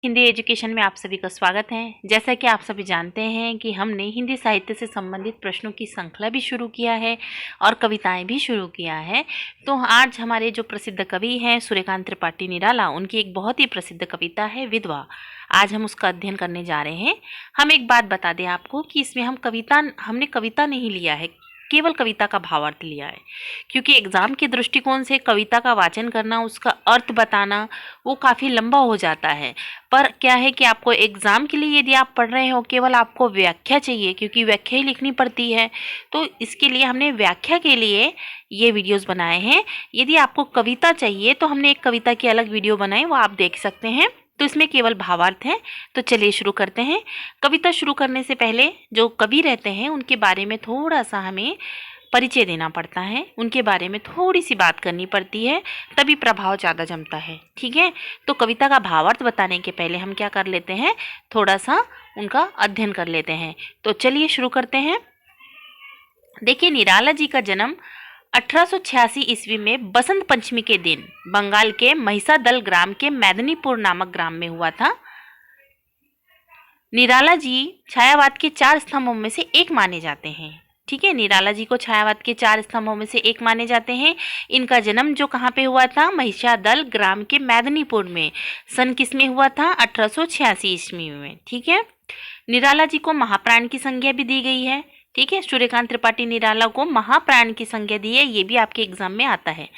Hindi education में आप सभी का स्वागत है। जैसा कि आप सभी जानते हैं कि हमने हिंदी साहित्य से संबंधित प्रश्नों की श्रृंखला भी शुरू किया है और कविताएं भी शुरू किया है। तो आज हमारे जो प्रसिद्ध कवि हैं सूर्यकांत त्रिपाठी निराला, उनकी एक बहुत ही प्रसिद्ध कविता है विधवा। आज हम उसका अध्ययन करने जा रहे हैं। हम एक बात बता दें आपको कि इसमें हमने कविता नहीं लिया है, केवल कविता का भावार्थ लिया है, क्योंकि एग्जाम के दृष्टिकोण से कविता का वाचन करना, उसका अर्थ बताना वो काफ़ी लंबा हो जाता है। पर क्या है कि आपको एग्ज़ाम के लिए यदि आप पढ़ रहे हो, केवल आपको व्याख्या चाहिए, क्योंकि व्याख्या ही लिखनी पड़ती है, तो इसके लिए हमने व्याख्या के लिए ये वीडियोस बनाए हैं। यदि आपको कविता चाहिए तो हमने एक कविता की अलग वीडियो बनाई, वो आप देख सकते हैं। तो इसमें केवल भावार्थ है। तो चलिए शुरू करते हैं। कविता शुरू करने से पहले जो कवि रहते हैं उनके बारे में थोड़ा सा हमें परिचय देना पड़ता है, उनके बारे में थोड़ी सी बात करनी पड़ती है, तभी प्रभाव ज़्यादा जमता है। ठीक है, तो कविता का भावार्थ बताने के पहले हम क्या कर लेते हैं, थोड़ा सा उनका अध्ययन कर लेते हैं। तो चलिए शुरू करते हैं। देखिए, निराला जी का जन्म 1886 ईस्वी में बसंत पंचमी के दिन बंगाल के महिसादल ग्राम के मैदनीपुर नामक ग्राम में हुआ था। निराला जी छायावाद के 4 स्तंभों में से एक माने जाते हैं। ठीक है, निराला जी को छायावाद के 4 स्तंभों में से एक माने जाते हैं। इनका जन्म जो कहाँ पे हुआ था, महिसादल ग्राम के मैदनीपुर में। सन किस में हुआ था, 1886 ईस्वी में। ठीक है, निराला जी को महाप्राण की संज्ञा भी दी गई है। ठीक है, सूर्यकांत त्रिपाठी निराला को महाप्राण की संज्ञा दी है, ये भी आपके एग्जाम में आता है।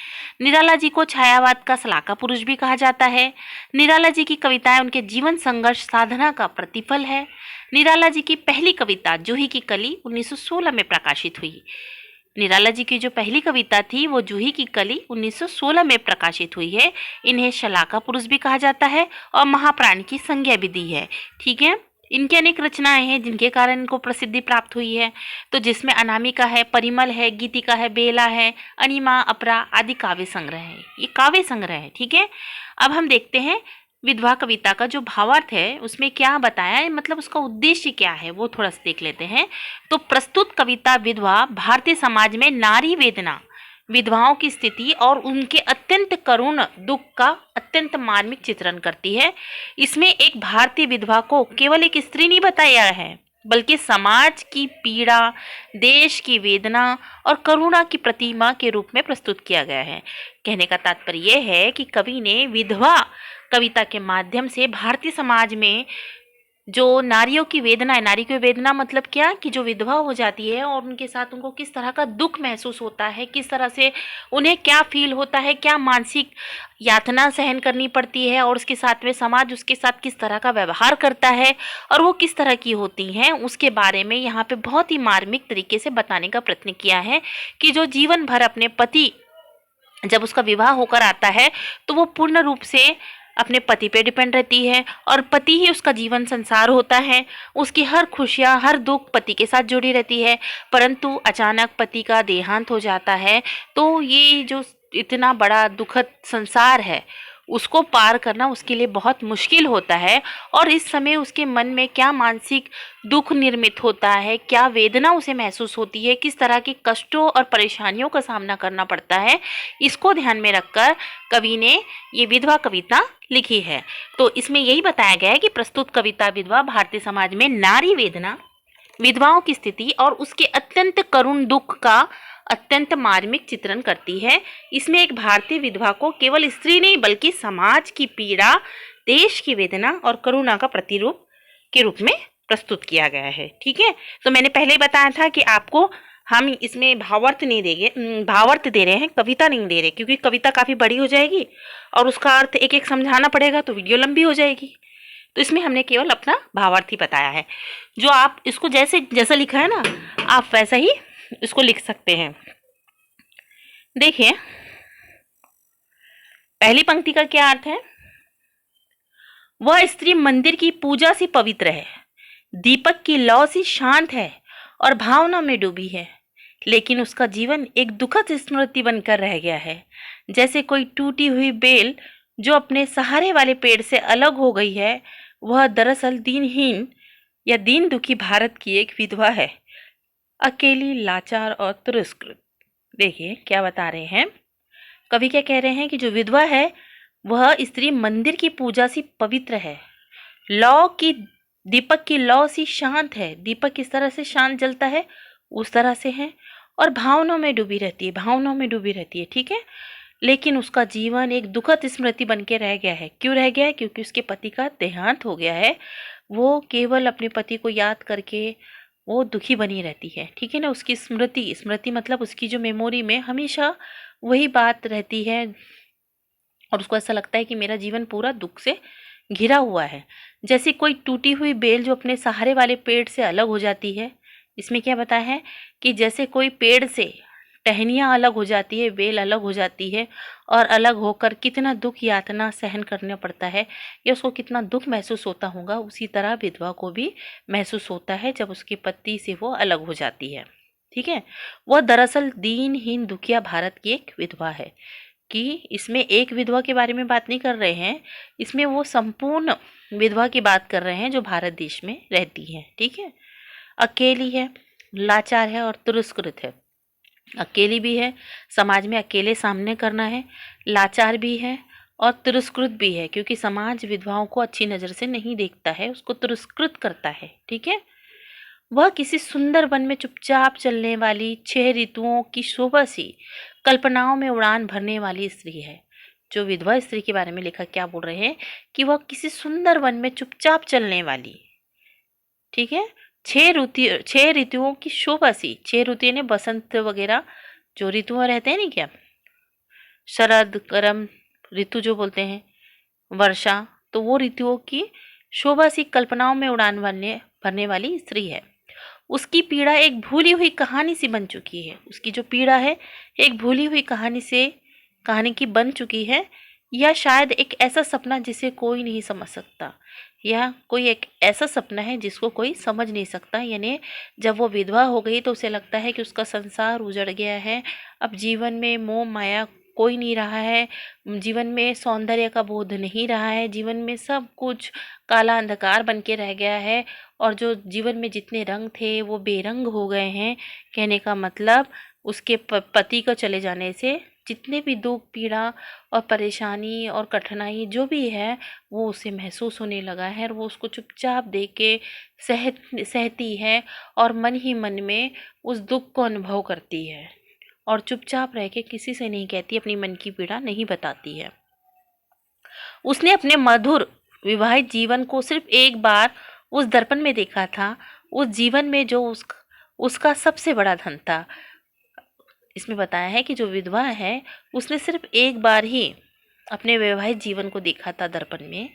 निराला जी को छायावाद का सलाका पुरुष भी कहा जाता है। निराला जी की कविताएं उनके जीवन संघर्ष साधना का प्रतिफल है। निराला जी की पहली कविता जूही की कली 1916 में प्रकाशित हुई। निराला जी की जो पहली कविता थी वो जूही की कली 1916 में प्रकाशित हुई है। इन्हें शलाका पुरुष भी कहा जाता है और महाप्राण की संज्ञा भी दी है। ठीक है, इनकी अनेक रचनाएं हैं जिनके कारण इनको प्रसिद्धि प्राप्त हुई है। तो जिसमें अनामिका है, परिमल है, गीतिका है, बेला है, अनिमा, अपरा आदि काव्य संग्रह है। ये काव्य संग्रह है। ठीक है, अब हम देखते हैं विधवा कविता का जो भावार्थ है उसमें क्या बताया है, मतलब उसका उद्देश्य क्या है, वो थोड़ा सा देख लेते हैं। तो प्रस्तुत कविता विधवा भारतीय समाज में नारी वेदना, विधवाओं की स्थिति और उनके अत्यंत करुण दुख का अत्यंत मार्मिक चित्रण करती है। इसमें एक भारतीय विधवा को केवल एक स्त्री नहीं बताया है, बल्कि समाज की पीड़ा, देश की वेदना और करुणा की प्रतिमा के रूप में प्रस्तुत किया गया है। कहने का तात्पर्य यह है कि कवि ने विधवा कविता के माध्यम से भारतीय समाज में जो नारियों की वेदना है, नारी की वेदना मतलब क्या, कि जो विधवा हो जाती है और उनके साथ उनको किस तरह का दुख महसूस होता है, किस तरह से उन्हें क्या फील होता है, क्या मानसिक यातना सहन करनी पड़ती है, और उसके साथ में समाज उसके साथ किस तरह का व्यवहार करता है और वो किस तरह की होती हैं, उसके बारे में यहाँ पे बहुत ही मार्मिक तरीके से बताने का प्रयत्न किया है। कि जो जीवन भर अपने पति, जब उसका विवाह होकर आता है तो वो पूर्ण रूप से अपने पति पे डिपेंड रहती है और पति ही उसका जीवन संसार होता है। उसकी हर खुशियाँ, हर दुख पति के साथ जुड़ी रहती है। परंतु अचानक पति का देहांत हो जाता है तो ये जो इतना बड़ा दुखद संसार है उसको पार करना उसके लिए बहुत मुश्किल होता है। और इस समय उसके मन में क्या मानसिक दुख निर्मित होता है, क्या वेदना उसे महसूस होती है, किस तरह के कष्टों और परेशानियों का सामना करना पड़ता है, इसको ध्यान में रखकर कवि ने ये विधवा कविता लिखी है। तो इसमें यही बताया गया है कि प्रस्तुत कविता विधवा भारतीय समाज में नारी वेदना, विधवाओं की स्थिति और उसके अत्यंत करुण दुख का अत्यंत मार्मिक चित्रण करती है। इसमें एक भारतीय विधवा को केवल स्त्री नहीं बल्कि समाज की पीड़ा, देश की वेदना और करुणा का प्रतिरूप के रूप में प्रस्तुत किया गया है। ठीक है, तो मैंने पहले बताया था कि आपको हम इसमें भावार्थ नहीं देंगे, भावार्थ दे रहे हैं, कविता नहीं दे रहे, क्योंकि कविता काफ़ी बड़ी हो जाएगी और उसका अर्थ एक एक समझाना पड़ेगा तो वीडियो लंबी हो जाएगी। तो इसमें हमने केवल अपना भावार्थ ही बताया है। जो आप इसको जैसा लिखा है ना, आप वैसा ही इसको लिख सकते हैं। देखिए, पहली पंक्ति का क्या अर्थ है, वह स्त्री मंदिर की पूजा सी पवित्र है, दीपक की लौ सी शांत है और भावना में डूबी है, लेकिन उसका जीवन एक दुखद स्मृति बनकर रह गया है, जैसे कोई टूटी हुई बेल जो अपने सहारे वाले पेड़ से अलग हो गई है। वह दरअसल दीनहीन या दीन दुखी भारत की एक विधवा है, अकेली, लाचार और तिरस्कृत। देखिए क्या बता रहे हैं कवि, क्या कह रहे हैं कि जो विधवा है वह स्त्री मंदिर की पूजा सी पवित्र है, लौ की दीपक की लौ सी शांत है, दीपक किस तरह से शांत जलता है उस तरह से है, और भावनाओं में डूबी रहती है, भावनाओं में डूबी रहती है, ठीक है। लेकिन उसका जीवन एक दुखद स्मृति बन के रह गया है। क्यों रह गया है? क्योंकि उसके पति का देहांत हो गया है। वो केवल अपने पति को याद करके वो दुखी बनी रहती है, ठीक है ना। उसकी स्मृति, स्मृति मतलब उसकी जो मेमोरी में हमेशा वही बात रहती है, और उसको ऐसा लगता है कि मेरा जीवन पूरा दुख से घिरा हुआ है। जैसे कोई टूटी हुई बेल जो अपने सहारे वाले पेड़ से अलग हो जाती है। इसमें क्या बताया है कि जैसे कोई पेड़ से टहनियाँ अलग हो जाती है, बेल अलग हो जाती है, और अलग होकर कितना दुख यातना सहन करना पड़ता है, या उसको कितना दुख महसूस होता होगा, उसी तरह विधवा को भी महसूस होता है जब उसके पति से वो अलग हो जाती है, ठीक है। वह दरअसल दीनहीन दुखिया भारत की एक विधवा है। कि इसमें एक विधवा के बारे में बात नहीं कर रहे हैं, इसमें वो संपूर्ण विधवा की बात कर रहे हैं जो भारत देश में रहती है, ठीक है। अकेली है, लाचार है और तिरस्कृत है। अकेली भी है, समाज में अकेले सामने करना है, लाचार भी है और तिरस्कृत भी है, क्योंकि समाज विधवाओं को अच्छी नज़र से नहीं देखता है, उसको तिरस्कृत करता है, ठीक है। वह किसी सुंदर वन में चुपचाप चलने वाली 6 ऋतुओं की शोभा सी कल्पनाओं में उड़ान भरने वाली स्त्री है। जो विधवा स्त्री के बारे में लेखक क्या बोल रहे हैं कि वह किसी सुंदर वन में चुपचाप चलने वाली, ठीक है, 6 ऋतुओं की शोभा सी। 6 ऋतु ने बसंत वगैरह जो ऋतुओं रहते हैं नहीं क्या, शरद, गर्म ऋतु जो बोलते हैं, वर्षा, तो वो ऋतुओं की शोभा सी कल्पनाओं में उड़ान भरने वाली स्त्री है। उसकी पीड़ा एक भूली हुई कहानी सी बन चुकी है। उसकी जो पीड़ा है एक भूली हुई कहानी की बन चुकी है, या शायद एक ऐसा सपना जिसे कोई नहीं समझ सकता, या कोई एक ऐसा सपना है जिसको कोई समझ नहीं सकता। यानी जब वो विधवा हो गई तो उसे लगता है कि उसका संसार उजड़ गया है, अब जीवन में मोह माया कोई नहीं रहा है, जीवन में सौंदर्य का बोध नहीं रहा है, जीवन में सब कुछ काला अंधकार बन के रह गया है, और जो जीवन में जितने रंग थे वो बेरंग हो गए हैं। कहने का मतलब उसके पति को चले जाने से जितने भी दुख, पीड़ा और परेशानी और कठिनाई जो भी है वो उसे महसूस होने लगा है, और वो उसको चुपचाप देख के सहती है, और मन ही मन में उस दुख को अनुभव करती है, और चुपचाप रह के किसी से नहीं कहती, अपनी मन की पीड़ा नहीं बताती है। उसने अपने मधुर विवाहित जीवन को सिर्फ एक बार उस दर्पण में देखा था, उस जीवन में जो उसका सबसे बड़ा धन था। इसमें बताया है कि जो विधवा है उसने सिर्फ एक बार ही अपने वैवाहिक जीवन को देखा था दर्पण में,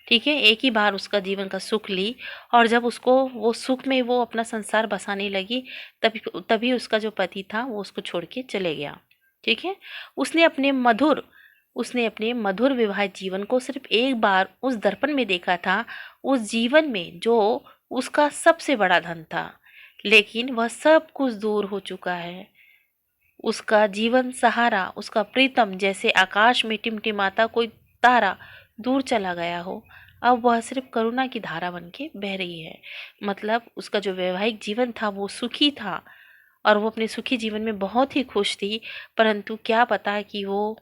ठीक है। एक ही बार उसका जीवन का सुख ली, और जब उसको वो सुख में वो अपना संसार बसाने लगी, तभी तभी उसका जो पति था वो उसको छोड़ के चले गया, ठीक है। उसने अपने मधुर विवाहित जीवन को सिर्फ एक बार उस दर्पण में देखा था, उस जीवन में जो उसका सबसे बड़ा धन था, लेकिन वह सब कुछ दूर हो चुका है। उसका जीवन सहारा, उसका प्रीतम जैसे आकाश में टिमटिमाता कोई तारा दूर चला गया हो, अब वह सिर्फ करुणा की धारा बन के बह रही है। मतलब उसका जो वैवाहिक जीवन था वो सुखी था, और वो अपने सुखी जीवन में बहुत ही खुश थी, परंतु क्या पता कि वो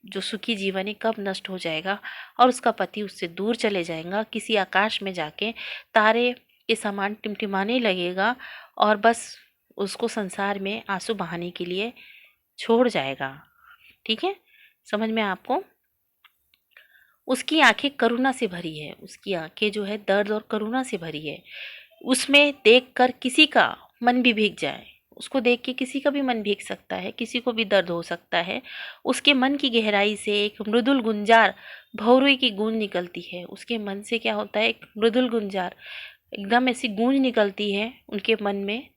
जो सुखी जीवन है कब नष्ट हो जाएगा, और उसका पति उससे दूर चले जाएगा, किसी आकाश में जाके तारे के समान टिमटिमाने लगेगा, और बस उसको संसार में आंसू बहाने के लिए छोड़ जाएगा, ठीक है। समझ में आपको? उसकी आंखें करुणा से भरी है, उसकी आंखें जो है दर्द और करुणा से भरी है। उसमें देखकर किसी का मन भी भीग जाए, उसको देख के किसी का भी मन भीग सकता है, किसी को भी दर्द हो सकता है। उसके मन की गहराई से एक मृदुल गुंजार भौरुई की गूंज निकलती है। उसके मन से क्या होता है, एक मृदुल गुंजार, एकदम ऐसी गूंज निकलती है उनके मन में,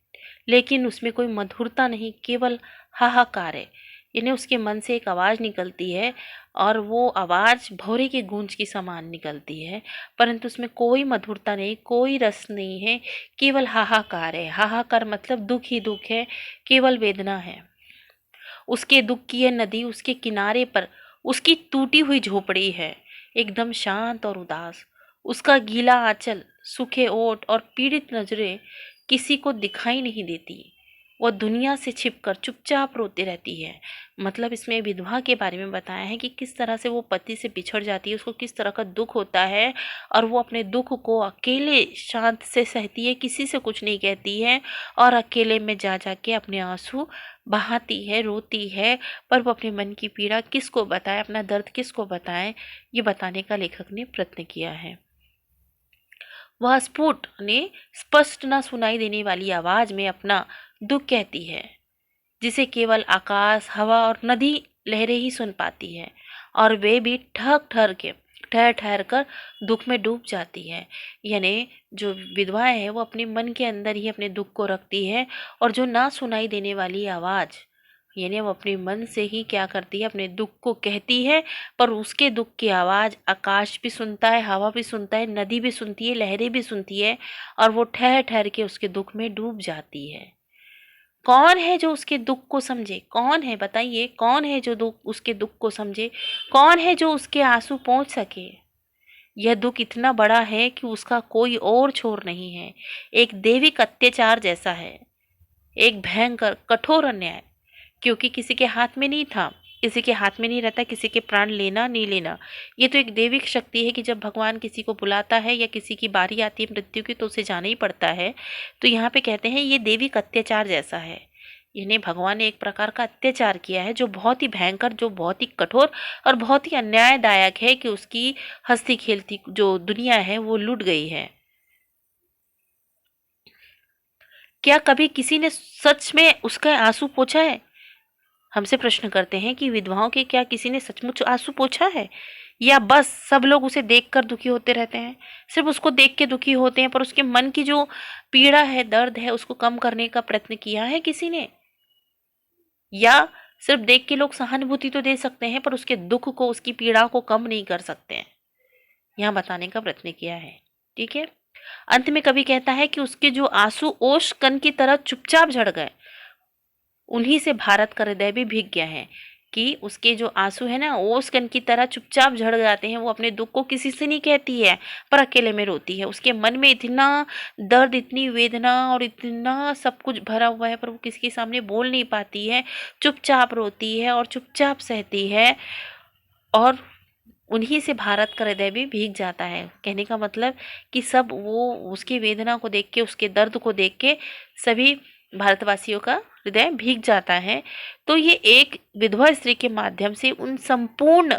लेकिन उसमें कोई मधुरता नहीं, केवल हाहाकार है। यानी उसके मन से एक आवाज़ निकलती है, और वो आवाज़ भौरे की गूंज की समान निकलती है, परंतु उसमें कोई मधुरता नहीं, कोई रस नहीं है, केवल हाहाकार है। हाहाकार मतलब दुख ही दुख है, केवल वेदना है। उसके दुख की यह नदी, उसके किनारे पर उसकी टूटी हुई झोपड़ी है, एकदम शांत और उदास। उसका गीला आंचल, सूखे ओठ और पीड़ित नजरें किसी को दिखाई नहीं देती। वह दुनिया से छिपकर चुपचाप रोती रहती है। मतलब इसमें विधवा के बारे में बताया है कि किस तरह से वो पति से बिछड़ जाती है, उसको किस तरह का दुख होता है और वो अपने दुख को अकेले शांत से सहती है, किसी से कुछ नहीं कहती है और अकेले में जा जा के अपने आंसू बहाती है, रोती है। पर वो अपने मन की पीड़ा किसको बताए, अपना दर्द किसको बताए, ये बताने का लेखक ने प्रयत्न किया है। वह स्फुट ने स्पष्ट न सुनाई देने वाली आवाज में अपना दुख कहती है, जिसे केवल आकाश, हवा और नदी लहरें ही सुन पाती है, और वे भी ठहर ठहर कर दुख में डूब जाती है। यानी जो विधवाएं है वो अपने मन के अंदर ही अपने दुख को रखती है, और जो ना सुनाई देने वाली आवाज यानी वो अपने मन से ही क्या करती है, अपने दुख को कहती है। पर उसके दुख की आवाज आकाश भी सुनता है, हवा भी सुनता है, नदी भी सुनती है, लहरें भी सुनती है, और वो ठहर ठहर के उसके दुख में डूब जाती है। कौन है जो उसके दुख को समझे? कौन है, बताइए, कौन है जो दुख उसके दुख को समझे? कौन है जो उसके आंसू पहुंच सके? यह दुख इतना बड़ा है कि उसका कोई और छोर नहीं है। एक दैविक अत्याचार जैसा है, एक भयंकर कठोर अन्याय, क्योंकि किसी के हाथ में नहीं था, किसी के हाथ में नहीं रहता किसी के प्राण लेना नहीं लेना। ये तो एक दैविक शक्ति है कि जब भगवान किसी को बुलाता है या किसी की बारी आती है मृत्यु की तो उसे जाना ही पड़ता है। तो यहाँ पे कहते हैं ये दैविक अत्याचार जैसा है, यानी भगवान ने एक प्रकार का अत्याचार किया है जो बहुत ही भयंकर, जो बहुत ही कठोर और बहुत ही अन्यायदायक है कि उसकी हंसती खेलती जो दुनिया है वो लूट गई है। क्या कभी किसी ने सच में उसका आंसू पोंछा है? हमसे प्रश्न करते हैं कि विधवाओं के क्या किसी ने सचमुच आंसू पोंछा है, या बस सब लोग उसे देखकर दुखी होते रहते हैं? सिर्फ उसको देख के दुखी होते हैं, पर उसके मन की जो पीड़ा है, दर्द है, उसको कम करने का प्रयत्न किया है किसी ने? या सिर्फ देख के लोग सहानुभूति तो दे सकते हैं पर उसके दुख को, उसकी पीड़ा को कम नहीं कर सकते हैं। यहाँ बताने का प्रयत्न किया है। ठीक है। अंत में कवि कहता है कि उसके जो आंसू ओश कण की तरह चुपचाप झड़ गए, उन्हीं से भारत का हृदय भी भीग गया है। कि उसके जो आंसू है ना, ओस कण की तरह चुपचाप झड़ जाते हैं। वो अपने दुख को किसी से नहीं कहती है पर अकेले में रोती है। उसके मन में इतना दर्द, इतनी वेदना और इतना सब कुछ भरा हुआ है, पर वो किसी के सामने बोल नहीं पाती है, चुपचाप रोती है और चुपचाप सहती है, और उन्हीं से भारत का हृदय भी भीग जाता है। कहने का मतलब कि सब वो उसकी वेदना को देख के, उसके दर्द को देख के सभी भारतवासियों का हृदय भीग जाता है। तो ये एक विधवा स्त्री के माध्यम से उन संपूर्ण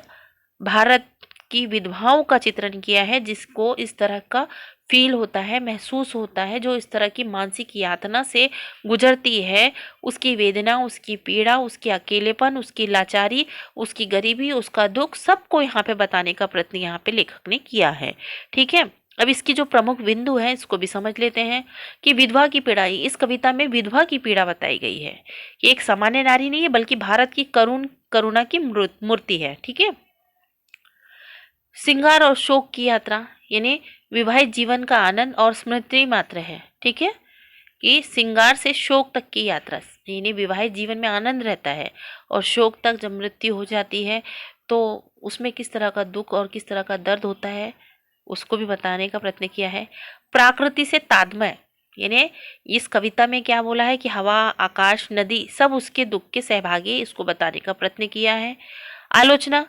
भारत की विधवाओं का चित्रण किया है जिसको इस तरह का फील होता है, महसूस होता है, जो इस तरह की मानसिक यातना से गुजरती है। उसकी वेदना, उसकी पीड़ा, उसकी अकेलेपन, उसकी लाचारी, उसकी गरीबी, उसका दुख, सबको यहाँ पे बताने का प्रयत्न यहाँ पे लेखक ने किया है। ठीक है। अब इसकी जो प्रमुख बिंदु है इसको भी समझ लेते हैं कि विधवा की पीड़ा, इस कविता में विधवा की पीड़ा बताई गई है। ये एक सामान्य नारी नहीं है बल्कि भारत की करुणा की मूर्ति है। ठीक है। श्रृंगार और शोक की यात्रा, यानी विवाहित जीवन का आनंद और स्मृति मात्र है। ठीक है। कि श्रृंगार से शोक तक की यात्रा, यानी विवाहित जीवन में आनंद रहता है और शोक तक जब मृत्यु हो जाती है तो उसमें किस तरह का दुख और किस तरह का दर्द होता है उसको भी बताने का प्रयत्न किया है। प्रकृति से तादात्म्य, यानी इस कविता में क्या बोला है कि हवा, आकाश, नदी सब उसके दुख के सहभागी, इसको बताने का प्रयत्न किया है। आलोचना,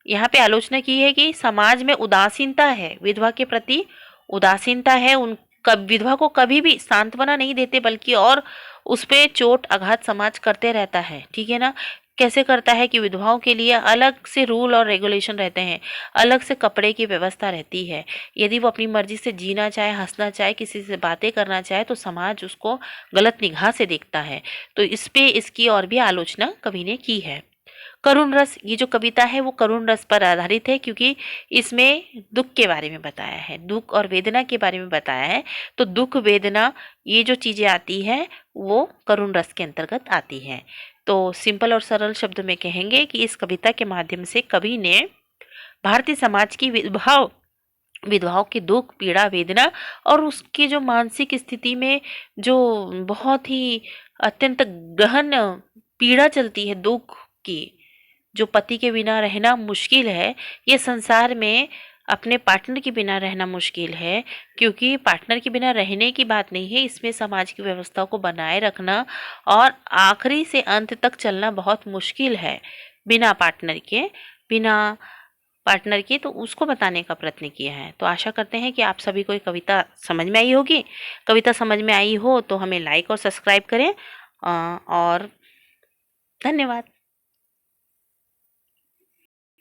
यहाँ पे आलोचना की है कि समाज में उदासीनता है, विधवा के प्रति उदासीनता है। उन विधवा को कभी भी सांत्वना नहीं देते बल्कि और उस पे चोट आघात समाज करते रहता है। ठीक है ना। कैसे करता है कि विधवाओं के लिए अलग से रूल और रेगुलेशन रहते हैं, अलग से कपड़े की व्यवस्था रहती है। यदि वो अपनी मर्जी से जीना चाहे, हंसना चाहे, किसी से बातें करना चाहे तो समाज उसको गलत निगाह से देखता है। तो इस पे इसकी और भी आलोचना कवि ने की है। करुण रस, ये जो कविता है वो करुण रस पर आधारित है क्योंकि इसमें दुख के बारे में बताया है, दुख और वेदना के बारे में बताया है। तो दुख, वेदना, ये जो चीज़ें आती है वो करुण रस के अंतर्गत आती हैं। तो सिंपल और सरल शब्द में कहेंगे कि इस कविता के माध्यम से कवि ने भारतीय समाज की विधवाओं की दुख, पीड़ा, वेदना और उसकी जो मानसिक स्थिति में जो बहुत ही अत्यंत गहन पीड़ा चलती है, दुख की, जो पति के बिना रहना मुश्किल है, ये संसार में अपने पार्टनर के बिना रहना मुश्किल है, क्योंकि पार्टनर के बिना रहने की बात नहीं है, इसमें समाज की व्यवस्था को बनाए रखना और आखिरी से अंत तक चलना बहुत मुश्किल है बिना पार्टनर के। तो उसको बताने का प्रयत्न किया है। तो आशा करते हैं कि आप सभी को ये कविता समझ में आई होगी। कविता समझ में आई हो तो हमें लाइक और सब्सक्राइब करें और धन्यवाद।